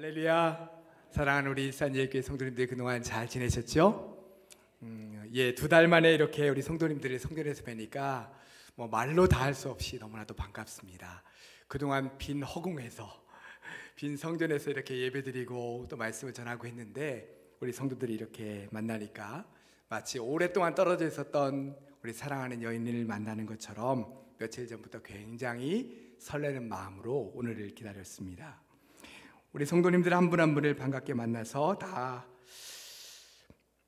할렐루야. 사랑하는 우리 일산예교회 성도님들 그동안 잘 지내셨죠? 예, 2달 만에 이렇게 우리 성도님들을 성전에서 뵈니까 말로 다 할 수 없이 너무나도 반갑습니다. 그동안 빈 허공에서 빈 성전에서 이렇게 예배드리고 또 말씀을 전하고 했는데 우리 성도들이 이렇게 만나니까 마치 오랫동안 떨어져 있었던 우리 사랑하는 여인을 만나는 것처럼 며칠 전부터 굉장히 설레는 마음으로 오늘을 기다렸습니다. 우리 성도님들 한 분 한 분을 반갑게 만나서 다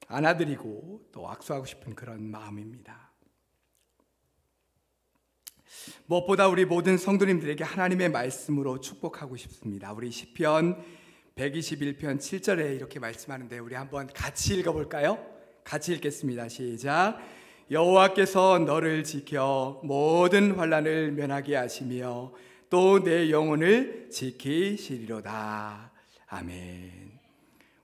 안아드리고 또 악수하고 싶은 그런 마음입니다. 무엇보다 우리 모든 성도님들에게 하나님의 말씀으로 축복하고 싶습니다. 우리 시편 121편 7절에 이렇게 말씀하는데 우리 한번 같이 읽어볼까요? 같이 읽겠습니다. 시작. 여호와께서 너를 지켜 모든 환난을 면하게 하시며 또 내 영혼을 지키시리로다. 아멘.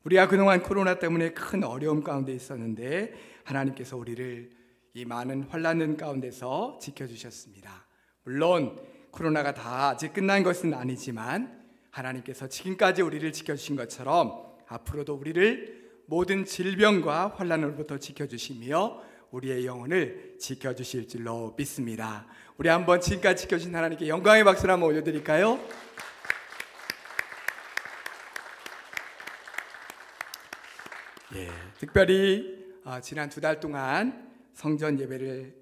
우리가 그동안 코로나 때문에 큰 어려움 가운데 있었는데 하나님께서 우리를 이 많은 환난 가운데서 지켜주셨습니다. 물론 코로나가 다 아직 끝난 것은 아니지만 하나님께서 지금까지 우리를 지켜주신 것처럼 앞으로도 우리를 모든 질병과 환난으로부터 지켜주시며 우리의 영혼을 지켜주실 줄로 믿습니다. 우리 한번 지금까지 지켜주신 하나님께 영광의 박수를 한번 올려드릴까요? 예, 특별히 지난 2달 동안 성전 예배를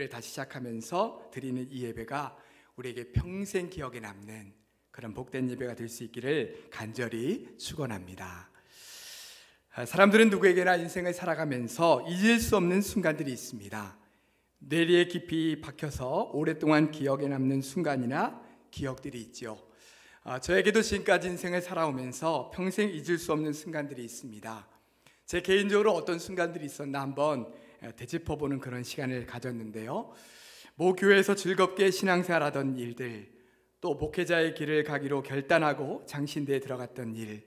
다시 시작하면서 드리는 이 예배가 우리에게 평생 기억에 남는 그런 복된 예배가 될 수 있기를 간절히 축원합니다. 사람들은 누구에게나 인생을 살아가면서 잊을 수 없는 순간들이 있습니다. 뇌리에 깊이 박혀서 오랫동안 기억에 남는 순간이나 기억들이 있죠. 저에게도 지금까지 인생을 살아오면서 평생 잊을 수 없는 순간들이 있습니다. 제 개인적으로 어떤 순간들이 있었나 한번 되짚어보는 그런 시간을 가졌는데요. 교회에서 즐겁게 신앙생활하던 일들, 또 목회자의 길을 가기로 결단하고 장신대에 들어갔던 일,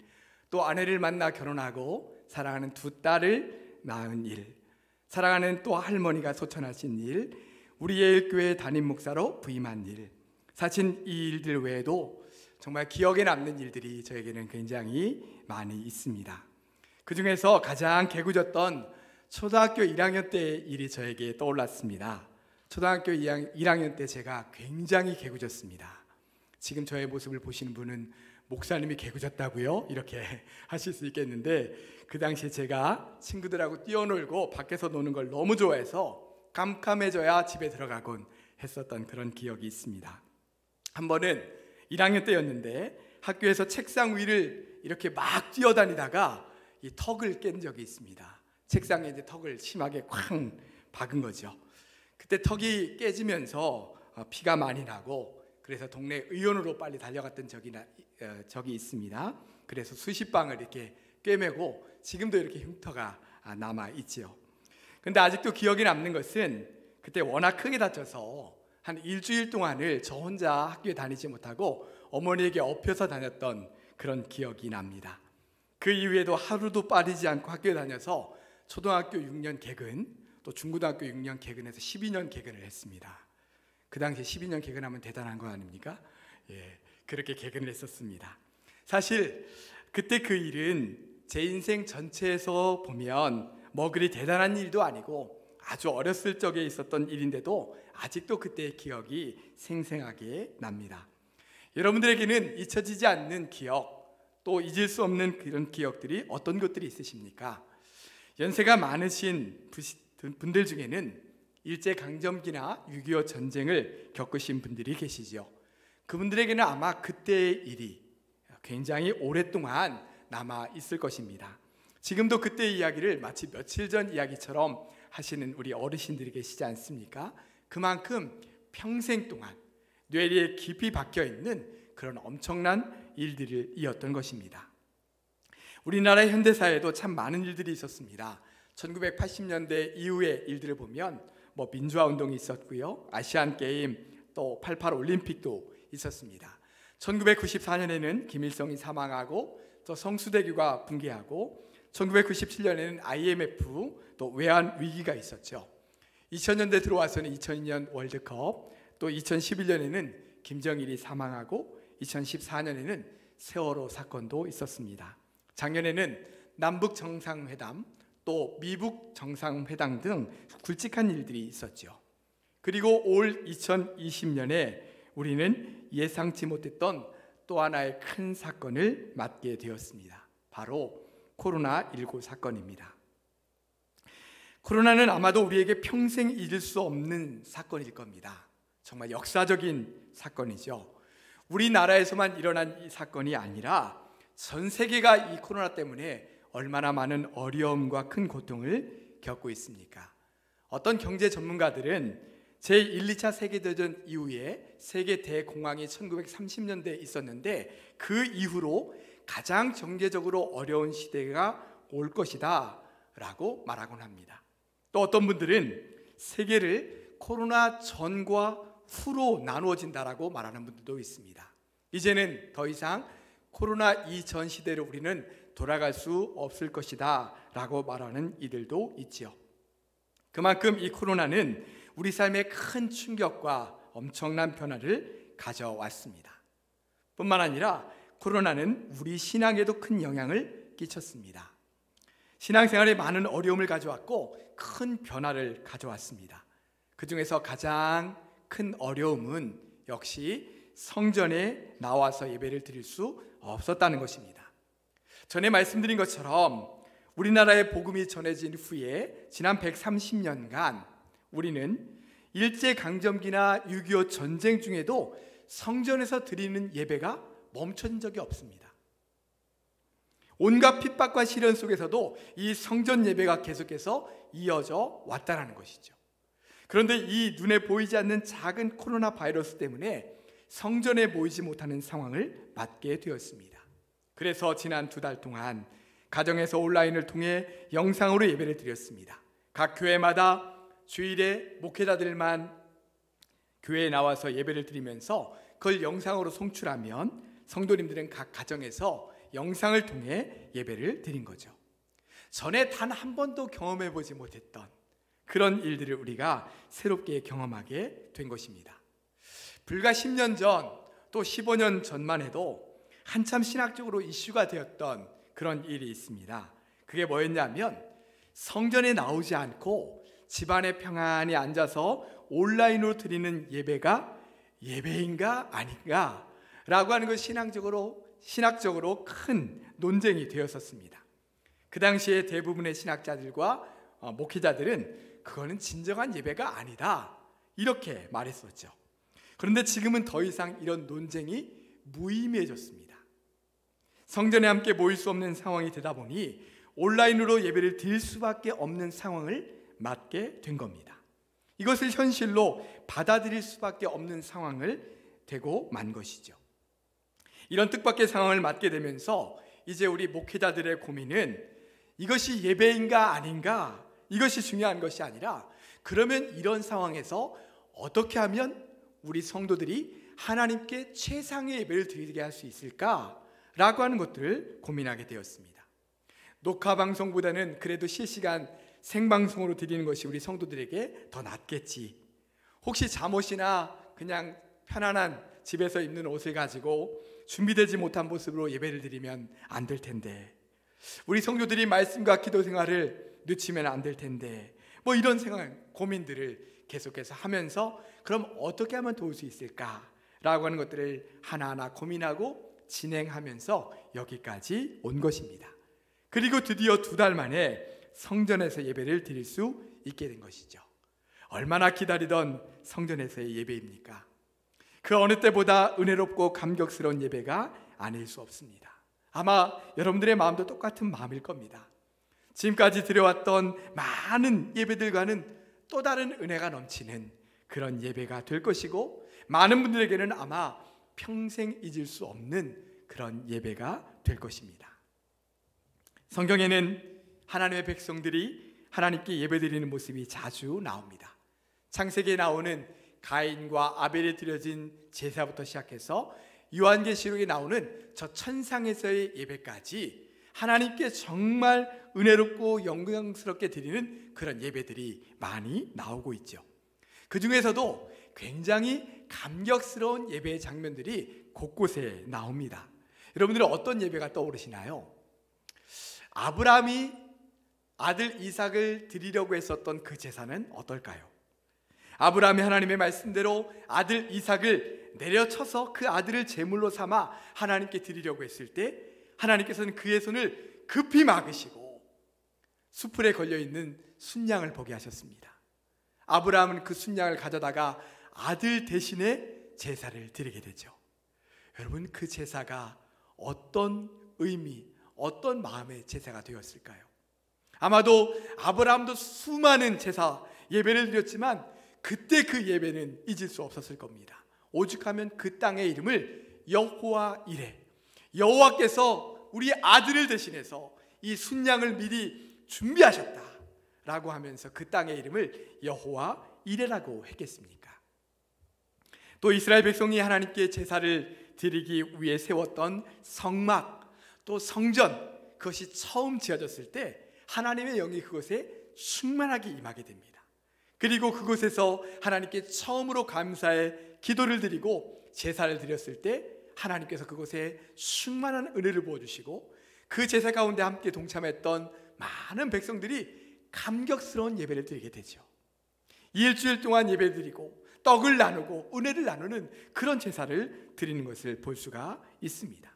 또 아내를 만나 결혼하고 사랑하는 2 딸을 낳은 일, 사랑하는 또 할머니가 소천하신 일, 우리 예일교회 담임 목사로 부임한 일, 사실 이 일들 외에도 정말 기억에 남는 일들이 저에게는 굉장히 많이 있습니다. 그 중에서 가장 개구졌던 초등학교 1학년 때의 일이 저에게 떠올랐습니다. 초등학교 1학년 때 제가 굉장히 개구졌습니다. 지금 저의 모습을 보시는 분은 목사님이 개구졌다고요? 이렇게 하실 수 있겠는데 그 당시에 제가 친구들하고 뛰어놀고 밖에서 노는 걸 너무 좋아해서 깜깜해져야 집에 들어가곤 했었던 그런 기억이 있습니다. 한 번은 1학년 때였는데 학교에서 책상 위를 이렇게 막 뛰어다니다가 이 턱을 깬 적이 있습니다. 책상에 이제 턱을 심하게 쾅 박은 거죠. 그때 턱이 깨지면서 피가 많이 나고 그래서 동네 의원으로 빨리 달려갔던 적이 있습니다. 그래서 수십 방을 이렇게 꿰매고 지금도 이렇게 흉터가 남아 있지요. 근데 아직도 기억에 남는 것은 그때 워낙 크게 다쳐서 한 일주일 동안을 저 혼자 학교에 다니지 못하고 어머니에게 업혀서 다녔던 그런 기억이 납니다. 그 이후에도 하루도 빠지지 않고 학교에 다녀서 초등학교 6년 개근, 또 중고등학교 6년 개근해서 12년 개근을 했습니다. 그 당시에 12년 개근하면 대단한 거 아닙니까? 예, 그렇게 개근을 했었습니다. 사실 그때 그 일은 제 인생 전체에서 보면 그리 대단한 일도 아니고 아주 어렸을 적에 있었던 일인데도 아직도 그때의 기억이 생생하게 납니다. 여러분들에게는 잊혀지지 않는 기억, 또 잊을 수 없는 그런 기억들이 어떤 것들이 있으십니까? 연세가 많으신 분들 중에는 일제강점기나 6.25 전쟁을 겪으신 분들이 계시죠. 그분들에게는 아마 그때의 일이 굉장히 오랫동안 남아 있을 것입니다. 지금도 그때의 이야기를 마치 며칠 전 이야기처럼 하시는 우리 어르신들이 계시지 않습니까? 그만큼 평생 동안 뇌리에 깊이 박혀있는 그런 엄청난 일들이었던 것입니다. 우리나라의 현대사에도 참 많은 일들이 있었습니다. 1980년대 이후의 일들을 보면 민주화 운동이 있었고요, 아시안 게임, 또 88 올림픽도 있었습니다. 1994년에는 김일성이 사망하고 또 성수대교가 붕괴하고 1997년에는 IMF 또 외환 위기가 있었죠. 2000년대 들어와서는 2002년 월드컵, 또 2011년에는 김정일이 사망하고 2014년에는 세월호 사건도 있었습니다. 작년에는 남북 정상회담, 또 미북 정상회담 등 굵직한 일들이 있었죠. 그리고 올 2020년에 우리는 예상치 못했던 또 하나의 큰 사건을 맞게 되었습니다. 바로 코로나19 사건입니다. 코로나는 아마도 우리에게 평생 잊을 수 없는 사건일 겁니다. 정말 역사적인 사건이죠. 우리나라에서만 일어난 이 사건이 아니라 전 세계가 이 코로나 때문에 얼마나 많은 어려움과 큰 고통을 겪고 있습니까? 어떤 경제 전문가들은 제1, 2차 세계대전 이후에 세계 대공황이 1930년대에 있었는데 그 이후로 가장 경제적으로 어려운 시대가 올 것이다 라고 말하곤 합니다. 또 어떤 분들은 세계를 코로나 전과 후로 나누어진다라고 말하는 분들도 있습니다. 이제는 더 이상 코로나 이전 시대로 우리는 돌아갈 수 없을 것이다 라고 말하는 이들도 있지요. 그만큼 이 코로나는 우리 삶에 큰 충격과 엄청난 변화를 가져왔습니다. 뿐만 아니라 코로나는 우리 신앙에도 큰 영향을 끼쳤습니다. 신앙생활에 많은 어려움을 가져왔고 큰 변화를 가져왔습니다. 그 중에서 가장 큰 어려움은 역시 성전에 나와서 예배를 드릴 수 없었다는 것입니다. 전에 말씀드린 것처럼 우리나라의 복음이 전해진 후에 지난 130년간 우리는 일제강점기나 6.25 전쟁 중에도 성전에서 드리는 예배가 멈춰진 적이 없습니다. 온갖 핍박과 시련 속에서도 이 성전 예배가 계속해서 이어져 왔다는 것이죠. 그런데 이 눈에 보이지 않는 작은 코로나 바이러스 때문에 성전에 모이지 못하는 상황을 맞게 되었습니다. 그래서 지난 2달 동안 가정에서 온라인을 통해 영상으로 예배를 드렸습니다. 각 교회마다 주일에 목회자들만 교회에 나와서 예배를 드리면서 그걸 영상으로 송출하면 성도님들은 각 가정에서 영상을 통해 예배를 드린 거죠. 전에 단 한 번도 경험해 보지 못했던 그런 일들을 우리가 새롭게 경험하게 된 것입니다. 불과 10년 전, 또 15년 전만 해도 한참 신학적으로 이슈가 되었던 그런 일이 있습니다. 그게 뭐였냐면 성전에 나오지 않고 집안에 평안히 앉아서 온라인으로 드리는 예배가 예배인가 아닌가 라고 하는 것 신학적으로 큰 논쟁이 되었었습니다. 그 당시에 대부분의 신학자들과 목회자들은 그거는 진정한 예배가 아니다 이렇게 말했었죠. 그런데 지금은 더 이상 이런 논쟁이 무의미해졌습니다. 성전에 함께 모일 수 없는 상황이 되다 보니 온라인으로 예배를 드릴 수밖에 없는 상황을 맞게 된 겁니다. 이것을 현실로 받아들일 수밖에 없는 상황을 되고 만 것이죠. 이런 뜻밖의 상황을 맞게 되면서 이제 우리 목회자들의 고민은 이것이 예배인가 아닌가 이것이 중요한 것이 아니라 그러면 이런 상황에서 어떻게 하면 우리 성도들이 하나님께 최상의 예배를 드리게 할 수 있을까라고 하는 것들을 고민하게 되었습니다. 녹화 방송보다는 그래도 실시간 생방송으로 드리는 것이 우리 성도들에게 더 낫겠지. 혹시 잠옷이나 그냥 편안한 집에서 입는 옷을 가지고 준비되지 못한 모습으로 예배를 드리면 안 될 텐데, 우리 성도들이 말씀과 기도 생활을 늦추면 안 될 텐데, 뭐 이런 생각, 고민들을 계속해서 하면서 그럼 어떻게 하면 도울 수 있을까라고 하는 것들을 하나하나 고민하고 진행하면서 여기까지 온 것입니다. 그리고 드디어 2달 만에 성전에서 예배를 드릴 수 있게 된 것이죠. 얼마나 기다리던 성전에서의 예배입니까? 그 어느 때보다 은혜롭고 감격스러운 예배가 아닐 수 없습니다. 아마 여러분들의 마음도 똑같은 마음일 겁니다. 지금까지 드려왔던 많은 예배들과는 또 다른 은혜가 넘치는 그런 예배가 될 것이고, 많은 분들에게는 아마 평생 잊을 수 없는 그런 예배가 될 것입니다. 성경에는 하나님의 백성들이 하나님께 예배드리는 모습이 자주 나옵니다. 창세기에 나오는 가인과 아벨이 드려진 제사부터 시작해서 요한계시록에 나오는 저 천상에서의 예배까지 하나님께 정말 은혜롭고 영광스럽게 드리는 그런 예배들이 많이 나오고 있죠. 그 중에서도 굉장히 감격스러운 예배의 장면들이 곳곳에 나옵니다. 여러분들은 어떤 예배가 떠오르시나요? 아브라함이 아들 이삭을 드리려고 했었던 그 제사는 어떨까요? 아브라함이 하나님의 말씀대로 아들 이삭을 내려쳐서 그 아들을 제물로 삼아 하나님께 드리려고 했을 때 하나님께서는 그의 손을 급히 막으시고 수풀에 걸려있는 순양을 보게 하셨습니다. 아브라함은 그 순양을 가져다가 아들 대신에 제사를 드리게 되죠. 여러분, 그 제사가 어떤 의미, 어떤 마음의 제사가 되었을까요? 아마도 아브라함도 수많은 제사, 예배를 드렸지만 그때 그 예배는 잊을 수 없었을 겁니다. 오죽하면 그 땅의 이름을 여호와 이레, 여호와께서 우리 아들을 대신해서 이 순양을 미리 준비하셨다라고 하면서 그 땅의 이름을 여호와 이레라고 했겠습니까? 또 이스라엘 백성이 하나님께 제사를 드리기 위해 세웠던 성막, 또 성전, 그것이 처음 지어졌을 때 하나님의 영이 그곳에 충만하게 임하게 됩니다. 그리고 그곳에서 하나님께 처음으로 감사의 기도를 드리고 제사를 드렸을 때 하나님께서 그곳에 충만한 은혜를 부어주시고 그 제사 가운데 함께 동참했던 많은 백성들이 감격스러운 예배를 드리게 되죠. 일주일 동안 예배 드리고 떡을 나누고 은혜를 나누는 그런 제사를 드리는 것을 볼 수가 있습니다.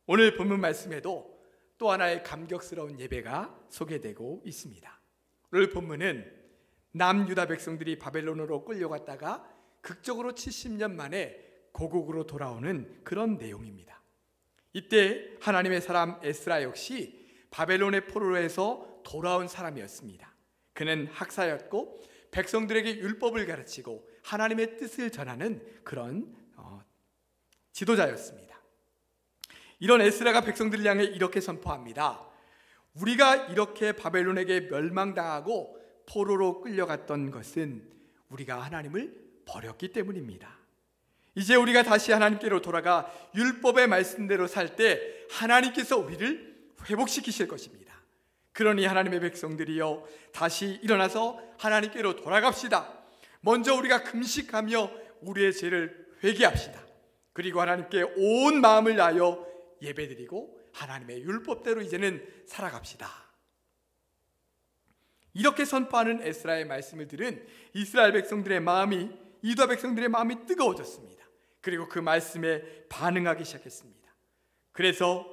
오늘 본문 말씀에도 또 하나의 감격스러운 예배가 소개되고 있습니다. 오늘 본문은 남유다 백성들이 바벨론으로 끌려갔다가 극적으로 70년 만에 고국으로 돌아오는 그런 내용입니다. 이때 하나님의 사람 에스라 역시 바벨론의 포로에서 돌아온 사람이었습니다. 그는 학사였고 백성들에게 율법을 가르치고 하나님의 뜻을 전하는 그런 지도자였습니다. 이런 에스라가 백성들을 향해 이렇게 선포합니다. 우리가 이렇게 바벨론에게 멸망당하고 포로로 끌려갔던 것은 우리가 하나님을 버렸기 때문입니다. 이제 우리가 다시 하나님께로 돌아가 율법의 말씀대로 살 때 하나님께서 우리를 회복시키실 것입니다. 그러니 하나님의 백성들이여 다시 일어나서 하나님께로 돌아갑시다. 먼저 우리가 금식하며 우리의 죄를 회개합시다. 그리고 하나님께 온 마음을 다하여 예배드리고 하나님의 율법대로 이제는 살아갑시다. 이렇게 선포하는 에스라의 말씀을 들은 이스라엘 백성들의 마음이, 유다 백성들의 마음이 뜨거워졌습니다. 그리고 그 말씀에 반응하기 시작했습니다. 그래서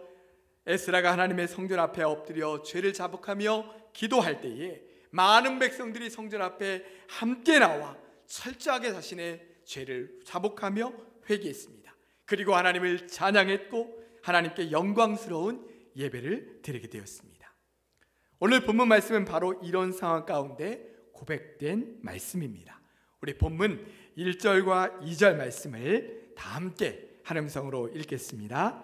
에스라가 하나님의 성전 앞에 엎드려 죄를 자복하며 기도할 때에 많은 백성들이 성전 앞에 함께 나와 철저하게 자신의 죄를 자복하며 회개했습니다. 그리고 하나님을 찬양했고 하나님께 영광스러운 예배를 드리게 되었습니다. 오늘 본문 말씀은 바로 이런 상황 가운데 고백된 말씀입니다. 우리 본문 1절과 2절 말씀을 다 함께 한 음성으로 읽겠습니다.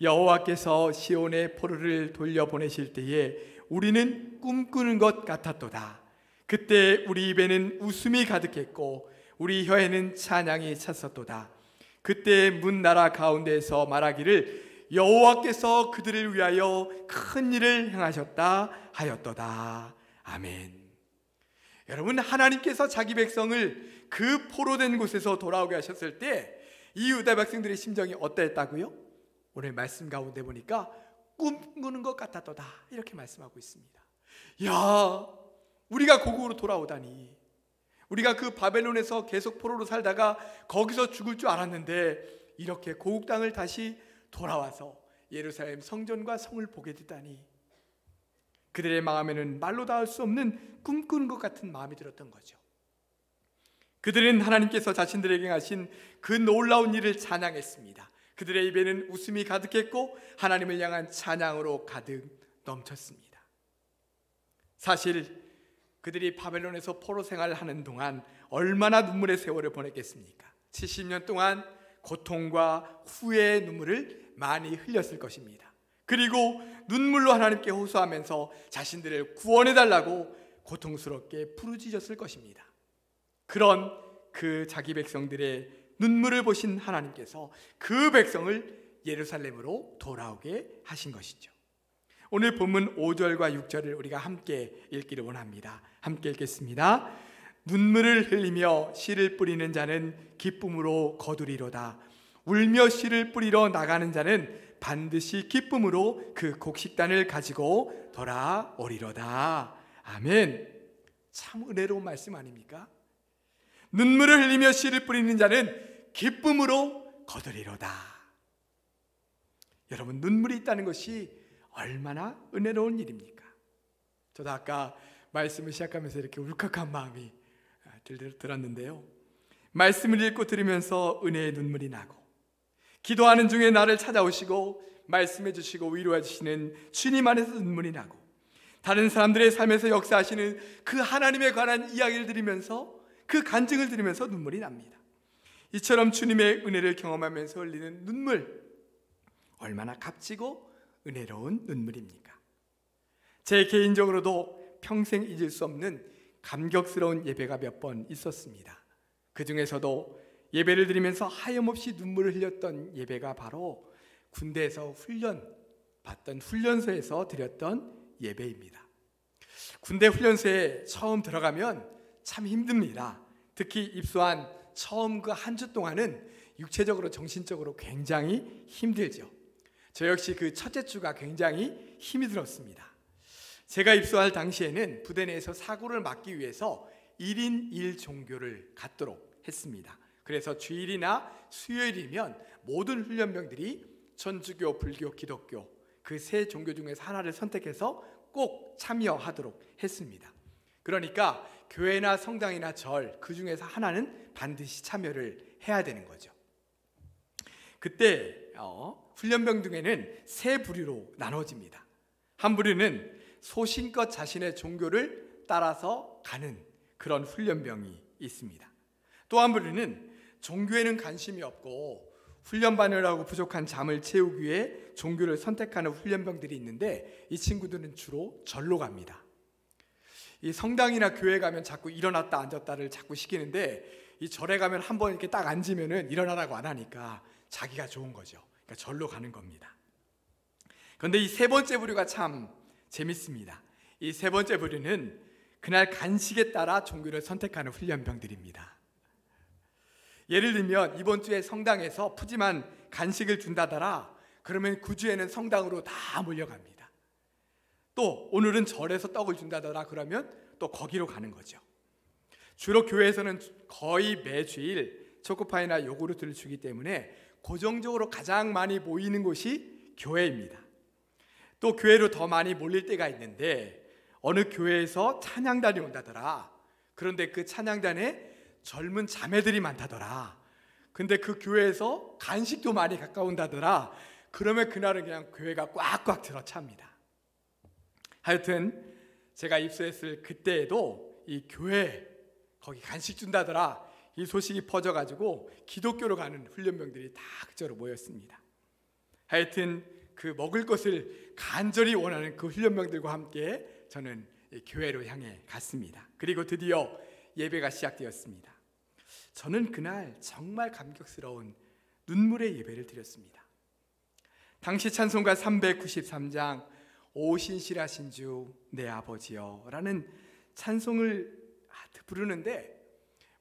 여호와께서 시온의 포로를 돌려보내실 때에 우리는 꿈꾸는 것 같았도다. 그때 우리 입에는 웃음이 가득했고 우리 혀에는 찬양이 찼었도다. 그때 문 나라 가운데에서 말하기를 여호와께서 그들을 위하여 큰 일을 행하셨다 하였도다. 아멘. 여러분, 하나님께서 자기 백성을 그 포로된 곳에서 돌아오게 하셨을 때 이 유다 백성들의 심정이 어땠다고요? 오늘 말씀 가운데 보니까 꿈꾸는 것 같았도다 이렇게 말씀하고 있습니다. 야, 우리가 고국으로 돌아오다니, 우리가 그 바벨론에서 계속 포로로 살다가 거기서 죽을 줄 알았는데 이렇게 고국 땅을 다시 돌아와서 예루살렘 성전과 성을 보게 되다니, 그들의 마음에는 말로 다 할 수 없는 꿈꾸는 것 같은 마음이 들었던 거죠. 그들은 하나님께서 자신들에게 하신 그 놀라운 일을 찬양했습니다. 그들의 입에는 웃음이 가득했고 하나님을 향한 찬양으로 가득 넘쳤습니다. 사실 그들이 바벨론에서 포로 생활을 하는 동안 얼마나 눈물의 세월을 보냈겠습니까? 70년 동안 고통과 후회의 눈물을 많이 흘렸을 것입니다. 그리고 눈물로 하나님께 호소하면서 자신들을 구원해달라고 고통스럽게 부르짖었을 것입니다. 그런 그 자기 백성들의 눈물을 보신 하나님께서 그 백성을 예루살렘으로 돌아오게 하신 것이죠. 오늘 본문 5절과 6절을 우리가 함께 읽기를 원합니다. 함께 읽겠습니다. 눈물을 흘리며 씨를 뿌리는 자는 기쁨으로 거두리로다. 울며 씨를 뿌리러 나가는 자는 반드시 기쁨으로 그 곡식단을 가지고 돌아오리로다. 아멘. 참 은혜로운 말씀 아닙니까? 눈물을 흘리며 씨를 뿌리는 자는 기쁨으로 거두리로다. 여러분, 눈물이 있다는 것이 얼마나 은혜로운 일입니까? 저도 아까 말씀을 시작하면서 이렇게 울컥한 마음이 들었는데요, 말씀을 읽고 들으면서 은혜의 눈물이 나고, 기도하는 중에 나를 찾아오시고 말씀해 주시고 위로해 주시는 주님 안에서 눈물이 나고, 다른 사람들의 삶에서 역사하시는 그 하나님에 관한 이야기를 들으면서, 그 간증을 들으면서 눈물이 납니다. 이처럼 주님의 은혜를 경험하면서 흘리는 눈물, 얼마나 값지고 은혜로운 눈물입니까? 제 개인적으로도 평생 잊을 수 없는 감격스러운 예배가 몇 번 있었습니다. 그 중에서도 예배를 드리면서 하염없이 눈물을 흘렸던 예배가 바로 군대에서 훈련받던 훈련소에서 드렸던 예배입니다. 군대 훈련소에 처음 들어가면 참 힘듭니다. 특히 입소한 처음 그 한 주 동안은 육체적으로 정신적으로 굉장히 힘들죠. 저 역시 그 첫째 주가 굉장히 힘이 들었습니다. 제가 입소할 당시에는 부대 내에서 사고를 막기 위해서 1인 1종교를 갖도록 했습니다. 그래서 주일이나 수요일이면 모든 훈련병들이 천주교, 불교, 기독교 그 세 종교 중에서 하나를 선택해서 꼭 참여하도록 했습니다. 그러니까 교회나 성당이나 절 그 중에서 하나는 반드시 참여를 해야 되는 거죠. 그때 훈련병 중에는 세 부류로 나눠집니다. 한 부류는 소신껏 자신의 종교를 따라서 가는 그런 훈련병이 있습니다. 또 한 부류는 종교에는 관심이 없고 훈련반을 하고 부족한 잠을 채우기 위해 종교를 선택하는 훈련병들이 있는데, 이 친구들은 주로 절로 갑니다. 이 성당이나 교회 가면 자꾸 일어났다 앉았다를 자꾸 시키는데, 이 절에 가면 한번 이렇게 딱 앉으면은 일어나라고 안 하니까 자기가 좋은 거죠. 그러니까 절로 가는 겁니다. 그런데 이 세 번째 부류가 참 재밌습니다. 이 세 번째 부류는 그날 간식에 따라 종교를 선택하는 훈련병들입니다. 예를 들면 이번 주에 성당에서 푸짐한 간식을 준다더라, 그러면 그 주에는 성당으로 다 몰려갑니다. 또 오늘은 절에서 떡을 준다더라, 그러면 또 거기로 가는 거죠. 주로 교회에서는 거의 매주일 초코파이나 요구르트를 주기 때문에 고정적으로 가장 많이 모이는 곳이 교회입니다. 또 교회로 더 많이 몰릴 때가 있는데, 어느 교회에서 찬양단이 온다더라. 그런데 그 찬양단에 젊은 자매들이 많다더라. 근데 그 교회에서 간식도 많이 가까운다더라. 그러면 그날은 그냥 교회가 꽉꽉 들어찹니다. 하여튼 제가 입소했을 그때에도 이 교회 거기 간식 준다더라, 이 소식이 퍼져가지고 기독교로 가는 훈련병들이 다 그저로 모였습니다. 하여튼 그 먹을 것을 간절히 원하는 그 훈련병들과 함께 저는 교회로 향해 갔습니다. 그리고 드디어 예배가 시작되었습니다. 저는 그날 정말 감격스러운 눈물의 예배를 드렸습니다. 당시 찬송가 393장 오 신실하신 주 내 아버지여 라는 찬송을 부르는데,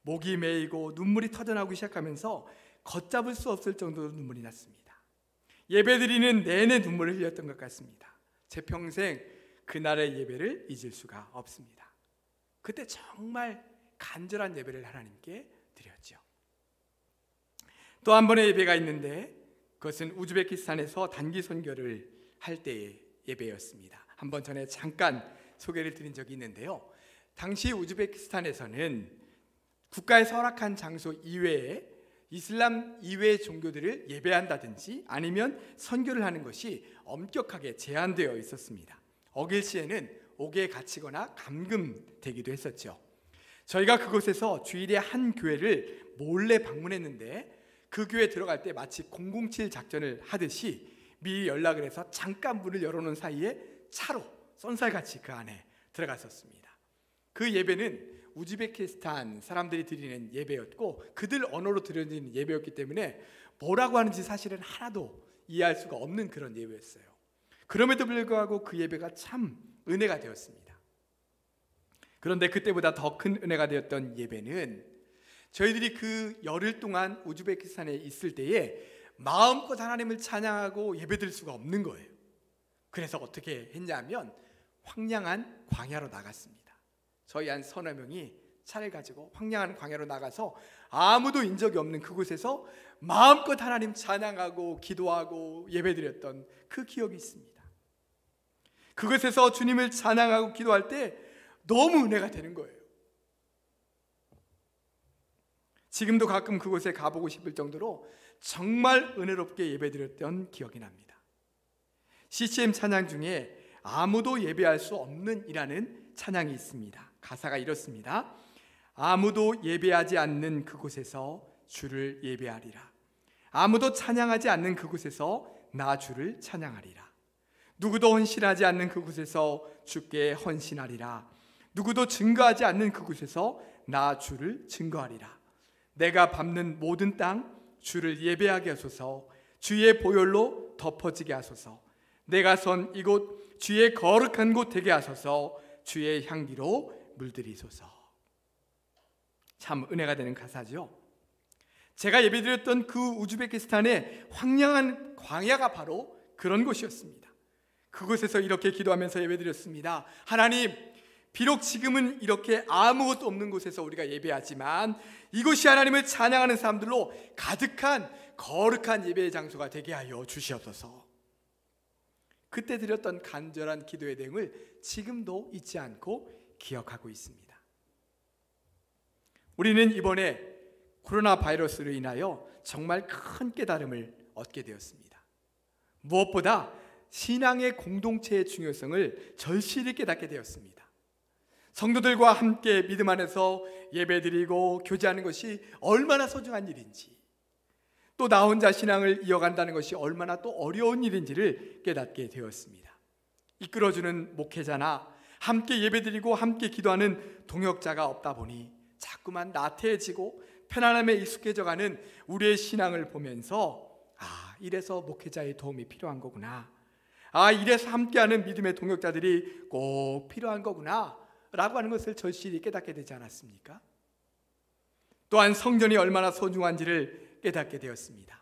목이 메이고 눈물이 터져나오기 시작하면서 걷잡을 수 없을 정도로 눈물이 났습니다. 예배드리는 내내 눈물을 흘렸던 것 같습니다. 제 평생 그날의 예배를 잊을 수가 없습니다. 그때 정말 간절한 예배를 하나님께 드렸죠. 또 한 번의 예배가 있는데, 그것은 우즈베키스탄에서 단기 선교를 할 때의 예배였습니다. 한번 전에 잠깐 소개를 드린 적이 있는데요, 당시 우즈베키스탄에서는 국가에서 허락한 장소 이외에 이슬람 이외의 종교들을 예배한다든지 아니면 선교를 하는 것이 엄격하게 제한되어 있었습니다. 어길 시에는 옥에 갇히거나 감금되기도 했었죠. 저희가 그곳에서 주일에 한 교회를 몰래 방문했는데, 그 교회에 들어갈 때 마치 007 작전을 하듯이 미리 연락을 해서 잠깐 문을 열어놓은 사이에 차로 쏜살같이 그 안에 들어갔었습니다. 그 예배는 우즈베키스탄 사람들이 드리는 예배였고, 그들 언어로 드려지는 예배였기 때문에 뭐라고 하는지 사실은 하나도 이해할 수가 없는 그런 예배였어요. 그럼에도 불구하고 그 예배가 참 은혜가 되었습니다. 그런데 그때보다 더 큰 은혜가 되었던 예배는 저희들이 그 열흘 동안 우즈베키스탄에 있을 때에 마음껏 하나님을 찬양하고 예배드릴 수가 없는 거예요. 그래서 어떻게 했냐면 황량한 광야로 나갔습니다. 저희 한 서너 명이 차를 가지고 황량한 광야로 나가서 아무도 인 적이 없는 그곳에서 마음껏 하나님 찬양하고 기도하고 예배드렸던 그 기억이 있습니다. 그곳에서 주님을 찬양하고 기도할 때 너무 은혜가 되는 거예요. 지금도 가끔 그곳에 가보고 싶을 정도로 정말 은혜롭게 예배드렸던 기억이 납니다. CCM 찬양 중에 아무도 예배할 수 없는 이라는 찬양이 있습니다. 가사가 이렇습니다. 아무도 예배하지 않는 그곳에서 주를 예배하리라. 아무도 찬양하지 않는 그곳에서 나 주를 찬양하리라. 누구도 헌신하지 않는 그곳에서 주께 헌신하리라. 누구도 증거하지 않는 그곳에서 나 주를 증거하리라. 내가 밟는 모든 땅 주를 예배하게 하소서. 주의 보혈로 덮어지게 하소서. 내가 선 이곳 주의 거룩한 곳 되게 하소서. 주의 향기로 물들이소서. 참 은혜가 되는 가사죠. 제가 예배드렸던 그 우즈베키스탄의 황량한 광야가 바로 그런 곳이었습니다. 그곳에서 이렇게 기도하면서 예배드렸습니다. 하나님, 비록 지금은 이렇게 아무것도 없는 곳에서 우리가 예배하지만 이곳이 하나님을 찬양하는 사람들로 가득한 거룩한 예배의 장소가 되게 하여 주시옵소서. 그때 드렸던 간절한 기도의 내용을 지금도 잊지 않고 기억하고 있습니다. 우리는 이번에 코로나 바이러스로 인하여 정말 큰 깨달음을 얻게 되었습니다. 무엇보다 신앙의 공동체의 중요성을 절실히 깨닫게 되었습니다. 성도들과 함께 믿음 안에서 예배드리고 교제하는 것이 얼마나 소중한 일인지, 또 나 혼자 신앙을 이어간다는 것이 얼마나 또 어려운 일인지를 깨닫게 되었습니다. 이끌어주는 목회자나 함께 예배드리고 함께 기도하는 동역자가 없다 보니 자꾸만 나태해지고 편안함에 익숙해져가는 우리의 신앙을 보면서 이래서 목회자의 도움이 필요한 거구나, 이래서 함께하는 믿음의 동역자들이 꼭 필요한 거구나 라고 하는 것을 절실히 깨닫게 되지 않았습니까? 또한 성전이 얼마나 소중한지를 깨닫게 되었습니다.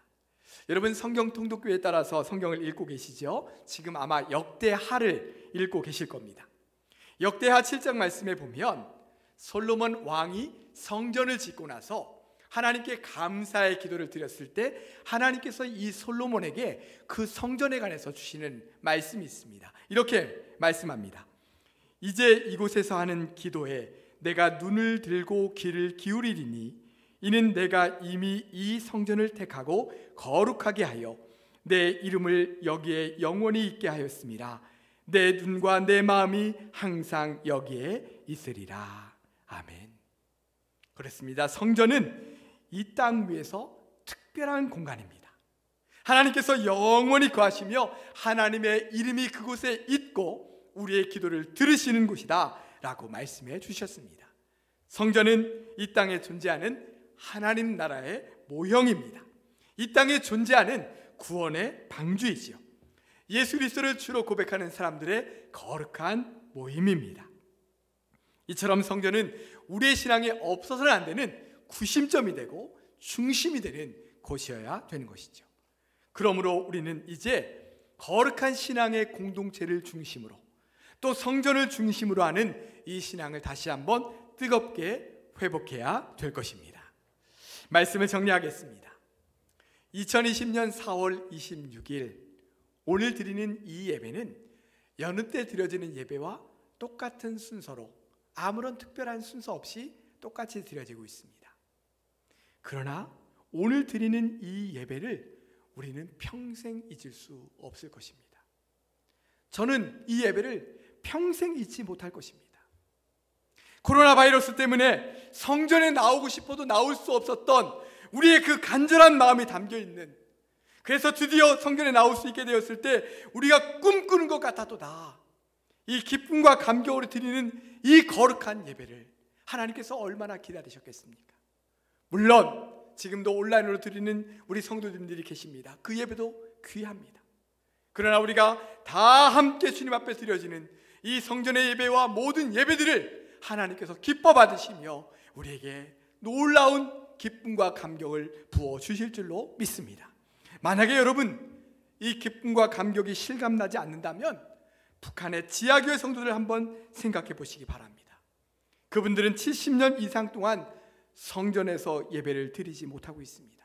여러분, 성경 통독교회에 따라서 성경을 읽고 계시죠? 지금 아마 역대하를 읽고 계실 겁니다. 역대하 7장 말씀에 보면 솔로몬 왕이 성전을 짓고 나서 하나님께 감사의 기도를 드렸을 때 하나님께서 이 솔로몬에게 그 성전에 관해서 주시는 말씀이 있습니다. 이렇게 말씀합니다. 이제 이곳에서 하는 기도에 내가 눈을 들고 귀를 기울이리니 이는 내가 이미 이 성전을 택하고 거룩하게 하여 내 이름을 여기에 영원히 있게 하였습니다. 내 눈과 내 마음이 항상 여기에 있으리라. 아멘. 그렇습니다. 성전은 이 땅 위에서 특별한 공간입니다. 하나님께서 영원히 거하시며 하나님의 이름이 그곳에 있고 우리의 기도를 들으시는 곳이다 라고 말씀해 주셨습니다. 성전은 이 땅에 존재하는 하나님 나라의 모형입니다. 이 땅에 존재하는 구원의 방주이지요. 예수 그리스도를 주로 고백하는 사람들의 거룩한 모임입니다. 이처럼 성전은 우리의 신앙에 없어서는 안 되는 구심점이 되고 중심이 되는 곳이어야 되는 것이죠. 그러므로 우리는 이제 거룩한 신앙의 공동체를 중심으로 또 성전을 중심으로 하는 이 신앙을 다시 한번 뜨겁게 회복해야 될 것입니다. 말씀을 정리하겠습니다. 2020년 4월 26일 오늘 드리는 이 예배는 여느 때 드려지는 예배와 똑같은 순서로 아무런 특별한 순서 없이 똑같이 드려지고 있습니다. 그러나 오늘 드리는 이 예배를 우리는 평생 잊을 수 없을 것입니다. 저는 이 예배를 평생 잊지 못할 것입니다. 코로나 바이러스 때문에 성전에 나오고 싶어도 나올 수 없었던 우리의 그 간절한 마음이 담겨있는, 그래서 드디어 성전에 나올 수 있게 되었을 때 우리가 꿈꾸는 것 같아도다 이 기쁨과 감격으로 드리는 이 거룩한 예배를 하나님께서 얼마나 기다리셨겠습니까? 물론 지금도 온라인으로 드리는 우리 성도님들이 계십니다. 그 예배도 귀합니다. 그러나 우리가 다 함께 주님 앞에 드려지는 이 성전의 예배와 모든 예배들을 하나님께서 기뻐 받으시며 우리에게 놀라운 기쁨과 감격을 부어주실 줄로 믿습니다. 만약에 여러분 이 기쁨과 감격이 실감나지 않는다면 북한의 지하교회 성도들 한번 생각해 보시기 바랍니다. 그분들은 70년 이상 동안 성전에서 예배를 드리지 못하고 있습니다.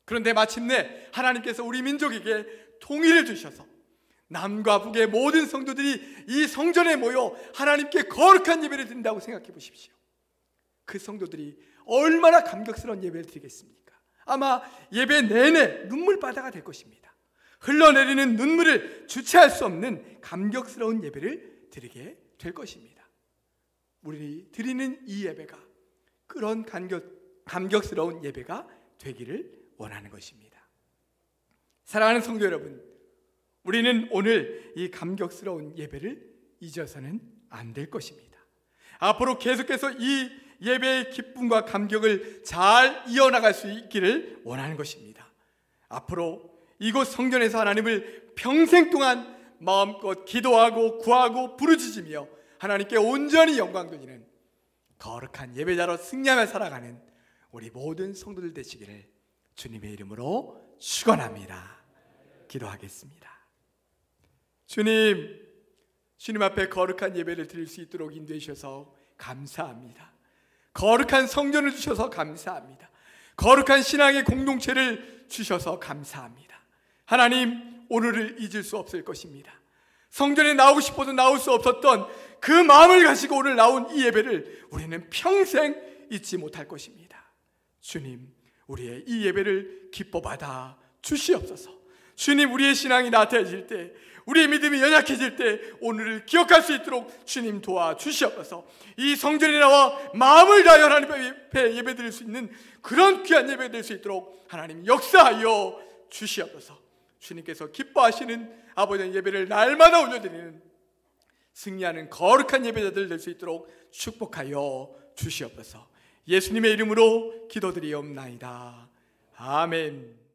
그런데 마침내 하나님께서 우리 민족에게 통일을 주셔서 남과 북의 모든 성도들이 이 성전에 모여 하나님께 거룩한 예배를 드린다고 생각해 보십시오. 그 성도들이 얼마나 감격스러운 예배를 드리겠습니까? 아마 예배 내내 눈물바다가 될 것입니다. 흘러내리는 눈물을 주체할 수 없는 감격스러운 예배를 드리게 될 것입니다. 우리 드리는 이 예배가 그런 감격스러운 예배가 되기를 원하는 것입니다. 사랑하는 성도 여러분, 우리는 오늘 이 감격스러운 예배를 잊어서는 안 될 것입니다. 앞으로 계속해서 이 예배의 기쁨과 감격을 잘 이어나갈 수 있기를 원하는 것입니다. 앞으로 이곳 성전에서 하나님을 평생 동안 마음껏 기도하고 구하고 부르짖으며 하나님께 온전히 영광 돌리는 거룩한 예배자로 승리하며 살아가는 우리 모든 성도들 되시기를 주님의 이름으로 축원합니다. 기도하겠습니다. 주님 앞에 거룩한 예배를 드릴 수 있도록 인도해 주셔서 감사합니다. 거룩한 성전을 주셔서 감사합니다. 거룩한 신앙의 공동체를 주셔서 감사합니다. 하나님, 오늘을 잊을 수 없을 것입니다. 성전에 나오고 싶어도 나올 수 없었던 그 마음을 가지고 오늘 나온 이 예배를 우리는 평생 잊지 못할 것입니다. 주님, 우리의 이 예배를 기뻐 받아 주시옵소서. 주님, 우리의 신앙이 나태해질 때, 우리의 믿음이 연약해질 때 오늘을 기억할 수 있도록 주님 도와주시옵소서. 이 성전에 나와 마음을 다하여 하나님 앞에 예배드릴 수 있는 그런 귀한 예배 될 수 있도록 하나님 역사하여 주시옵소서. 주님께서 기뻐하시는 아버지의 예배를 날마다 올려드리는 승리하는 거룩한 예배자들 될 수 있도록 축복하여 주시옵소서. 예수님의 이름으로 기도드리옵나이다. 아멘.